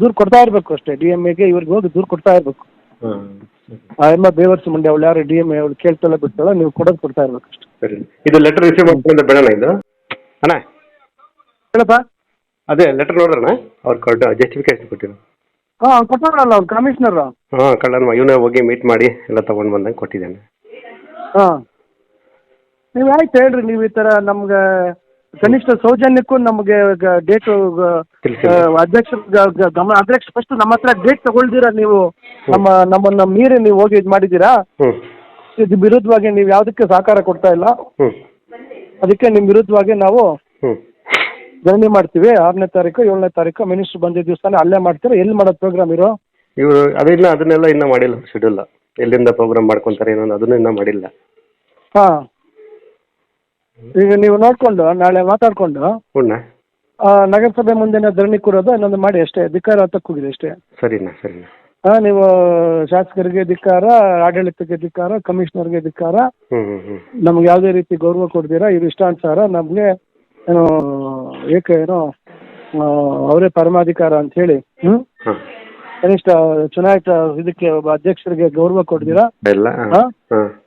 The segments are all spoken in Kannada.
ದೂರು ಕೊಡ್ತಾ ಇರಬೇಕು ಅಷ್ಟೇ. DMAಗೆ ಇವ್ರಿಗೆ ಹೋಗಿ ದೂರು ಕೊಡ್ತಾ ಇರಬೇಕು. ಆ ಎಮ್ಮ ಬೇವರ್ಸ್ ಮಂಡಿ ಅವಳು ಯಾರು DMA ಅವಳು ಕೇಳ್ತಲ್ಲ ಬಿಡ್ತಾಳ, ನೀವು ಕೊಡ್ತಾ ಇರ್ಬೇಕು ಅಷ್ಟೇ. ಸರಿ, ಇದು ಲೆಟರ್ ರಿಸೀವ್ ಮಾಡ್ಕೊಂಡು ಬೇಡಣ ಇದು ಅಣ್ಣ? ಹೇಳಪ್ಪ. ಅದೇ ಲೆಟರ್ ನೋಡ್ರಣ ಅವ್ರು ಕೊಟ್ಟು ಜಸ್ಟಿಫಿಕೇಶನ್ ಕೊಟ್ಟಿರು. ಹಾಂ ಕೊಟ್ಟೋರಲ್ಲ ಅವ್ರು ಕಮಿಷನರು. ಹಾಂ ಕಳ್ಳನ ಇವನೇ ಹೋಗಿ ಮೀಟ್ ಮಾಡಿ ಎಲ್ಲ ತೊಗೊಂಡು ಬಂದಂಗೆ ಕೊಟ್ಟಿದ್ದಾನೆ. ಹಾಂ ನೀವು ಆಯ್ತು ಹೇಳ್ರಿ, ನೀವು ಈ ಥರ ನಮ್ಗೆ ಕನಿಷ್ಠ ಸೌಜನ್ಯಕ್ಕೂ ನಮಗೆ ಡೇಟು ಅಧ್ಯಕ್ಷ ಫಸ್ಟ್ ನಮ್ಮ ಹತ್ರ ಡೇಟ್ ತಗೊಳ್ದಿರಾ ನೀವು ನಮ್ಮನ್ನ ಮೀರಿ ನೀವು ಹೋಗಿ ಇದು ಮಾಡಿದ್ದೀರಾ. ಇದು ವಿರುದ್ಧವಾಗಿ ನೀವು ಯಾವುದಕ್ಕೆ ಸಹಕಾರ ಕೊಡ್ತಾ ಇಲ್ಲ, ಅದಕ್ಕೆ ನಿಮ್ಮ ವಿರುದ್ಧವಾಗಿ ನಾವು ಧರಣಿ ಮಾಡ್ತೀವಿ. 6ನೇ ತಾರೀಕು 7ನೇ ತಾರೀಕು ಮಿನಿಸ್ಟರ್ ಬಂದಿದ್ದ ದಿವಸನೇ ಅಲ್ಲೇ ಮಾಡ್ತೀರಾ. ಎಲ್ಲಿ ಮಾಡೋದು ಪ್ರೋಗ್ರಾಮ್ ಇರೋ? ಇವರು ಅದನ್ನೆಲ್ಲ ಇನ್ನೂ ಮಾಡಿಲ್ಲ ಶೆಡ್ಯೂಲ್. ಎಲ್ಲಿಂದ ಪ್ರೋಗ್ರಾಮ್ ಮಾಡ್ಕೊತಾರೆ ಏನೋ ಅದನ್ನು ಇನ್ನೂ ಮಾಡಿಲ್ಲ. ಹಾಂ ಈಗ ನೀವು ನೋಡಿಕೊಂಡು ನಾಳೆ ಮಾತಾಡಿಕೊಂಡು ನಗರಸಭೆ ಮುಂದೆನೇ ಧರಣಿ ಕೂರೋದು ಇನ್ನೊಂದು ಮಾಡಿ ಅಷ್ಟೇ. ಧಿಕ್ಕಾರ ಹತ್ತಕ್ಕೆ ಹೋಗಿದೆ ಅಷ್ಟೇ. ಸರಿನಾ ಸರಿನಾ. ಹಾಂ ನೀವು ಶಾಸಕರಿಗೆ ಧಿಕ್ಕಾರ, ಆಡಳಿತಕ್ಕೆ ಧಿಕ್ಕಾರ, ಕಮಿಷನರ್ಗೆ ಧಿಕ್ಕಾರ. ನಮ್ಗೆ ಯಾವುದೇ ರೀತಿ ಗೌರವ ಕೊಡ್ತೀರಾ, ಇದು ಇಷ್ಟಾನುಸಾರ ನಮಗೆ ಏನೋ ಏನೋ ಅವರೇ ಪರಮಾಧಿಕಾರ ಅಂತ ಹೇಳಿ ಕನಿಷ್ಠ ಚುನಾಯಿತ ಇದಕ್ಕೆ ಒಬ್ಬ ಅಧ್ಯಕ್ಷರಿಗೆ ಗೌರವ ಕೊಡ್ತೀರಾ,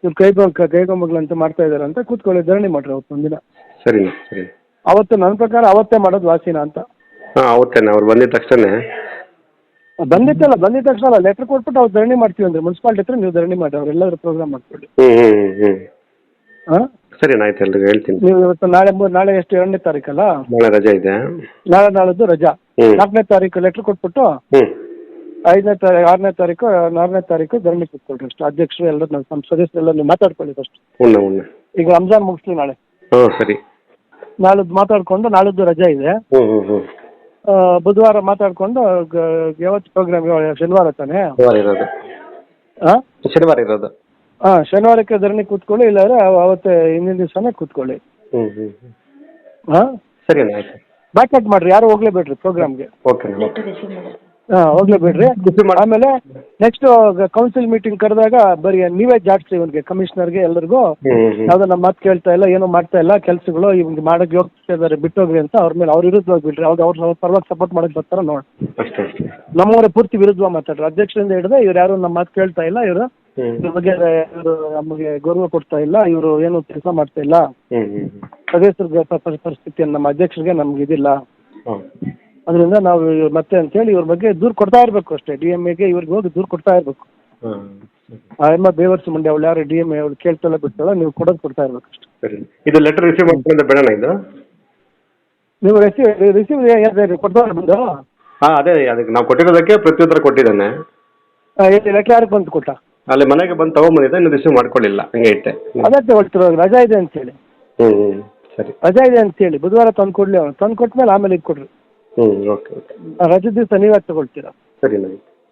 ಇವ್ರು ಕೈಗೊಂಬಗಳಂತ ಮಾಡ್ತಾ ಇದಾರೆ ಅಂತ ಕೂತ್ಕೊಳ್ಳಿ, ಧರಣಿ ಮಾಡ್ರಿ ಅವತ್ತು ಒಂದಿನ. ಸರಿ ಸರಿ. ಅವತ್ತು ನನ್ನ ಪ್ರಕಾರ ಅವತ್ತೇ ಮಾಡೋದು ವಾಸಿನ ಅಂತ. ಅವತ್ತೇನೆ ಅವ್ರು ಬಂದಿದ ತಕ್ಷಣ ಬಂದಿದ ತಕ್ಷಣ ಅಲ್ಲ, ಲೆಟರ್ ಕೊಟ್ಬಿಟ್ಟು ಅವ್ರು ಧರಣಿ ಮಾಡ್ತೀವಿ ಅಂದ್ರೆ ಮುನ್ಸಿಪಾಲಿಟಿ ಹತ್ರ ನೀವು ಧರಣಿ ಮಾಡಿ, ಅವರೆಲ್ಲರೂ ಪ್ರೋಗ್ರಾಮ್ ಮಾಡ್ಕೊಳ್ಳಿ. ಹಾಂ ಸರಿ ಆಯ್ತು, ಎಲ್ರಿಗೂ ಹೇಳ್ತೀನಿ. ನೀವು ಇವತ್ತು ನಾಳೆ ಎಷ್ಟು 2ನೇ ತಾರೀಕಲ್ಲ, ನಾಳೆ ರಜೆ ಇದೆ. ನಾಳೆದ್ದು ರಜಾ. 4ನೇ ತಾರೀಕು ಲೆಟರ್ ಕೊಟ್ಬಿಟ್ಟು 6ನೇ ತಾರೀಕು ಧರಣಿ ಕೂತ್ಕೊಳ್ರಿ ಅಷ್ಟು. ಅಧ್ಯಕ್ಷರು ಎಲ್ಲರೂ ನಮ್ಮ ಸದಸ್ಯರೆಲ್ಲ ನೀವು ಮಾತಾಡ್ಕೊಳ್ಳಿ ಫಸ್ಟ್. ಈಗ ರಂಜಾನ್ ಮುಗಿಸ್ಲಿ ನಾಳೆ. ಸರಿ. ನಾಳಿದ್ದು ಮಾತಾಡ್ಕೊಂಡು, ನಾಳಿದ್ದು ರಜಾ ಇದೆ. ಬುಧವಾರ ಮಾತಾಡ್ಕೊಂಡು ಯಾವತ್ತು ಪ್ರೋಗ್ರಾಮ್? ಶನಿವಾರ ತಾನೇ? ಶನಿವಾರ ಇರೋದು. ಹಾಂ ಶನಿವಾರಕ್ಕೆ ಧರಣಿ ಕೂತ್ಕೊಳ್ಳಿ, ಇಲ್ಲಾಂದ್ರೆ ಅವತ್ತೇ ಹಿಂದಿನ ದಿವಸನೇ ಕೂತ್ಕೊಳ್ಳಿ. ಹಾಂ ಸರಿ ಆಯ್ತು. ಬ್ಯಾಕೌಟ್ ಮಾಡ್ರಿ, ಯಾರು ಹೋಗ್ಲೇಬೇಡ್ರಿ ಪ್ರೋಗ್ರಾಮ್ಗೆ. ಹಾಂ ಹೋಗ್ಲೇಬೇಡ್ರಿ. ಆಮೇಲೆ ನೆಕ್ಸ್ಟ್ ಕೌನ್ಸಿಲ್ ಮೀಟಿಂಗ್ ಕರೆದಾಗ ಬರೀ ನೀವೇ ಜಾಡ್ಸಿ ಇವನಿಗೆ, ಕಮಿಷನರ್ಗೆ ಎಲ್ಲರಿಗೂ ಯಾವುದೋ ನಮ್ಮ ಮಾತು ಕೇಳ್ತಾ ಇಲ್ಲ, ಏನೋ ಮಾಡ್ತಾ ಇಲ್ಲ ಕೆಲಸಗಳು, ಇವ್ನಿಗೆ ಮಾಡಕ್ಕೆ ಹೋಗ್ತಾ ಇದ್ದಾರೆ ಬಿಟ್ಟೋಗ್ರಿ ಅಂತ ಅವ್ರ ಮೇಲೆ ಅವ್ರ ವಿರುದ್ಧವಾಗಿ ಬಿಡ್ರಿ. ಅವ್ರ ಪರವಾಗಿ ಸಪೋರ್ಟ್ ಮಾಡಕ್ಕೆ ಬರ್ತಾರ ನೋಡಿ. ನಮ್ಮವರೇ ಪೂರ್ತಿ ವಿರುದ್ಧ ಮಾತಾಡ್ರಿ. ಅಧ್ಯಕ್ಷರಿಂದ ಹಿಡಿದು ಇವ್ರು ಯಾರು ನಮ್ಮ ಮಾತು ಕೇಳ್ತಾ ಇಲ್ಲ, ಇವ್ರ ಬಗ್ಗೆ ಇವರು ನಮಗೆ ಗೌರವ ಕೊಡ್ತಾ ಇಲ್ಲ, ಇವರು ಏನು ಕೆಲಸ ಮಾಡ್ತಾ ಇಲ್ಲ, ಸದಸ್ಯರಿಗೆ ಪರಿಸ್ಥಿತಿಯನ್ನು ನಮ್ಮ ಅಧ್ಯಕ್ಷರಿಗೆ ನಮ್ಗೆ ಇದಿಲ್ಲ, ಅದರಿಂದ ನಾವು ಮತ್ತೆ ಅಂತೇಳಿ ಇವ್ರ ಬಗ್ಗೆ ದೂರು ಕೊಡ್ತಾ ಇರಬೇಕು ಅಷ್ಟೇ. DMAಗೆ ಇವ್ರಿಗೆ ಹೋಗಿ ದೂರು ಕೊಡ್ತಾ ಇರಬೇಕು. ಆ ಎಮ್ಮ ಬೇವರ್ಸ್ ಮಂಡಿ ಅವಳು ಯಾರು DMA ಅವಳು ಕೇಳ್ತಲ್ಲ ಬಿಡ್ತಾಳ, ನೀವು ಕೊಡ್ತಾ ಇರ್ಬೇಕು ಅಷ್ಟೇ. ಸರಿ, ಇದು ಲೆಟರ್ ರಿಸೀವ್ ಮಾಡ್ಕೊಂಡು ಬೇಡಣ ಇದು? ನೀವು ರಿಸೀವ್ ಕೊಡ್ತಾ ಬಂದು? ಅದೇ ಅದಕ್ಕೆ ನಾವು ಕೊಟ್ಟಿರೋದಕ್ಕೆ ಪ್ರತ್ಯುತ್ತರ ಕೊಟ್ಟಿದ್ದಾನೆ. ಲೆಟರ್ ಯಾರಿಗೆ ಬಂದು ಕೊಟ್ಟ? ಅಲ್ಲಿ ಮನೆಗೆ ಬಂದು ತಗೊಂಡ್ಬಂದಿದ್ದೆ, ಇನ್ನು ರಿಸೀವ್ ಮಾಡ್ಕೊಳ್ಳಿಲ್ಲ, ಹಂಗೆ ಇಟ್ಟೆ. ಅದೇ ಹೊಡ್ತಿರೋ ರಜಾ ಇದೆ ಅಂತೇಳಿ. ಸರಿ ರಜಾ ಇದೆ ಅಂತೇಳಿ ಬುಧವಾರ ತಂದು ಕೊಡ್ಲಿ. ಅವ್ನು ತಂದು ಕೊಟ್ಮೇಲೆ ಆಮೇಲೆ ಇದು ಕೊಡ್ರಿ. ಓಕೆ. ರಜೆ ದಿವಸ ನೀವೇ ತಗೊಳ್ತೀರಾ? ಸರಿ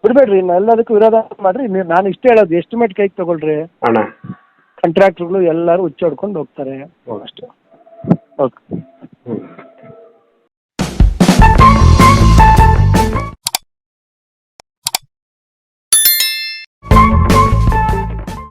ಬಿಡ್ಬೇಡ್ರಿ, ಇನ್ನು ಎಲ್ಲದಕ್ಕೂ ವಿರೋಧ ಮಾಡ್ರಿ. ನಾನು ಇಷ್ಟೇ ಹೇಳೋದು, ಎಸ್ಟಿಮೇಟ್ ಕೈಗೆ ತಗೊಳ್ರಿ. ಕಾಂಟ್ರಾಕ್ಟರ್ಗಳು ಎಲ್ಲರೂ ಹುಚ್ಚ ಹೊಡ್ಕೊಂಡು ಹೋಗ್ತಾರೆ ಅಷ್ಟೇ. ಓಕೆ.